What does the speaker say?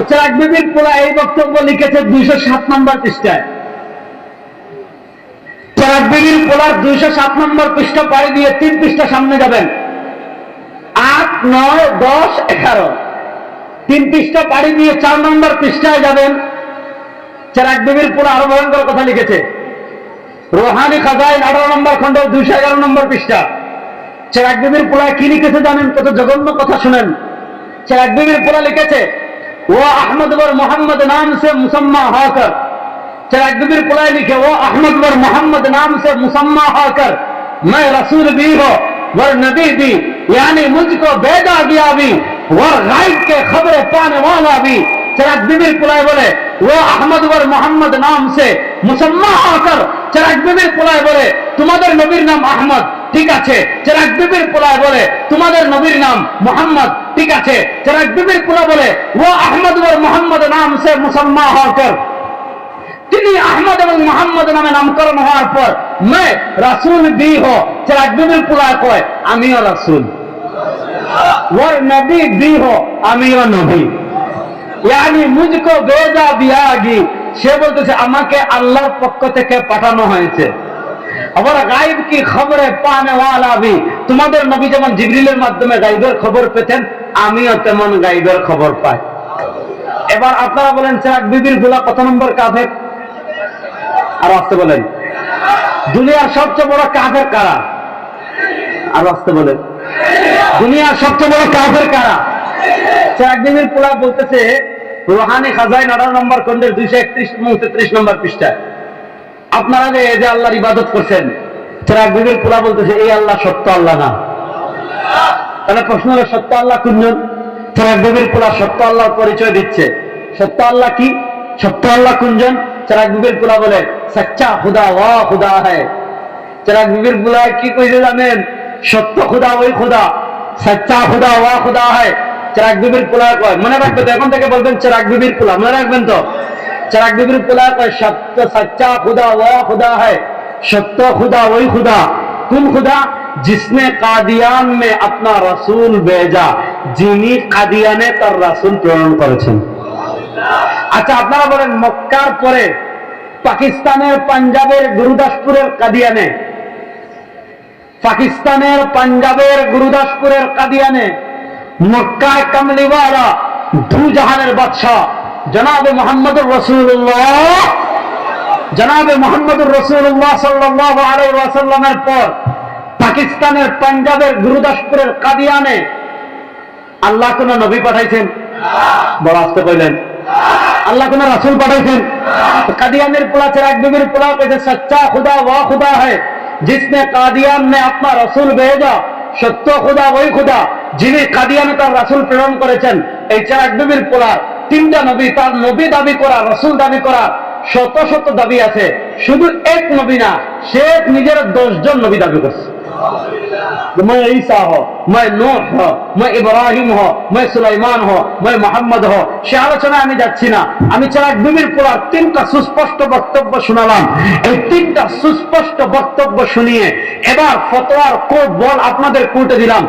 চেরাগ বিবির পোলা এই বক্তব্য লিখেছে 207 নম্বর পৃষ্ঠায়। চেরাগ বিবির পোলার 207 নম্বর পৃষ্ঠা পাড়ি দিয়ে 3 পৃষ্ঠা সামনে যাবেন, 8, 9, 10, 11 3 পৃষ্ঠা পাড়ি দিয়ে 4 নম্বর পৃষ্ঠায় যাবেন। চেরাগ বিবির পোলা আরো ভয়ঙ্কর কথা লিখেছে। রোহানি খাজাইন 18 নম্বর খন্ড 211 নম্বর পৃষ্ঠা। চেরাগ বিবির পোলায় কি লিখেছে জানেন? কত জঘন্য কথা শুনেন। চেরাগ বিবির পোলা লিখেছে, वो अहमद वर मोहम्मद नाम से मुसम्मा होकर, चिराग बिबिर पुलाय लिखे, वो अहमद वर मोहम्मद नाम से मुसम्मा होकर मैं रसूल भी हो वर नबी भी, यानी मुझको भेजा गया भी वर गायब के खबरें पाने वाला भी। चिराग बिबिर पुलाय बोले, वो अहमद वर मोहम्मद नाम से मुसम्मा होकर, चिराग बिबिर पुलाय बोले तुम्हाদের নবীর নাম আহমদ, ঠিক আছে। চিরাগ বিবির পোলা বলে তোমাদের নবীর নাম মোহাম্মদ, ঠিক আছে। চিরাগ বিবির পোলা বলে ও আহমদ ওর মোহাম্মদ নাম সে মুসম্মা হওয়ার, তিনি আহমদ এবং মোহাম্মদ নামে নামকরণ হওয়ার পর मैं রাসূল भी हो। চিরাগ বিবির পোলা কয় আমিও রাসূল, ওর নবী भी हो, আমিও নবী, यानी मुझको भेजा दिया गया। সে বলতেছে আমাকে আল্লাহর পক্ষ থেকে পাঠানো হয়েছে। আবার গায়েব কি খবরে পানে ওয়ালা ভি, তোমাদের নবী যেমন জিবরিলের মাধ্যমে গায়েবের খবর পেতেন, আমিও তেমন গায়েবের খবর পাই। এবার আপনারা বলেন চিরাগ বিবির পোলা কত নম্বর কাফের? আর আসতে বলেন দুনিয়ার সবচেয়ে বড় কাফের কারা? আর আসতে বলেন দুনিয়ার সবচেয়ে বড় কাফের কারা? চিরাগ বিবির পোলা বলতেছে রোহানি খাজাইন 18 নম্বর খন্ডের 231 এবং 33 নম্বর পৃষ্ঠায়, আপনারা যে আল্লাহর ইবাদত করছেন, চিরাগ বিবির পোলা বলতেছে এই আল্লাহ সত্য আল্লাহ না। তাহলে প্রশ্ন হলো সত্য আল্লাহ কোনজন? চিরাগ বিবির পোলা সত্য আল্লাহর পরিচয় দিচ্ছে। সত্য আল্লাহ কি? সত্য আল্লাহ কোনজন? চিরাগ বিবির পোলা বলে সচ্চা খুদা ওয়া খুদা হ্যায়। চিরাগ বিবির পোলা কি কইছে জানেন? সত্য খুদা ওই খুদা, সচ্চা খুদা ওয়া খুদা হ্যায়। চিরাগ বিবির পোলা কয়, মনে রাখবেন তো, এখন থেকে বলবেন চিরাগ বিবির পোলা, মনে রাখবেন তো। चिराग बिबिर पोला का सत्य सच्चा खुदा वो खुदा है, सत्य खुदा वही खुदा। कौन खुदा? जिसने कादियान में अपना रसूल भेजा, जिनी कादियाने तार रसूल प्रेरण करेছেন। আচ্ছা আপনারা বলেন মক্কার পরে পাকিস্তানের পাঞ্জাবের গুরুদাসপুরের কাদিয়ানে, পাকিস্তানের পাঞ্জাবের গুরুদাসপুরের কাদিয়ানে মক্কায় কামলিওয়ালা দু জাহানের বাদশাহ জনাবে মুহাম্মদুর রাসূলুল্লাহ, জনাবে মুহাম্মদুর রাসূলুল্লাহ সাল্লাল্লাহু আলাইহি ওয়াসাল্লামের পর পাকিস্তানের পাঞ্জাবের গুরুদাসপুরের কাদিয়ানে আল্লাহ কোন নবী পাঠাইছেন? বড় আসতে কইলেন আল্লাহ কোন রাসূল পাঠাইছেন? কাদিয়ানের পোলা চিরাগ বিবির পোলা কইছে সচ্চা খুদা ওয়া খুদা है, जिसने कादियान में अपना रसूल भेजा, সত্য খুদা ওই খুদা যিনি কাদিয়ানে তার রাসূল প্রেরণ করেছেন। এই চিরাগ বিবির পোলা তিনটা নবী, তার নবী দাবি করা, রসুল দাবি করা শত শত দাবি আছে, শুধু এক নবী না, সে নিজের 10 জন নবী দাবি করছে। मैं ईसा हो, मैं नूह हो, मैं इब्राहिम हो, मैं सुलाइमान हो, मैं मोहम्मद हो। সে আলোচনায় আমি যাচ্ছি না। আমি চিরাগ বিবির পোলার 3টা সুস্পষ্ট বক্তব্য শোনালাম। এই 3টা সুস্পষ্ট বক্তব্য শুনিয়ে এবার ফতোয়ার কোড বল আপনাদের কোর্টে দিলাম।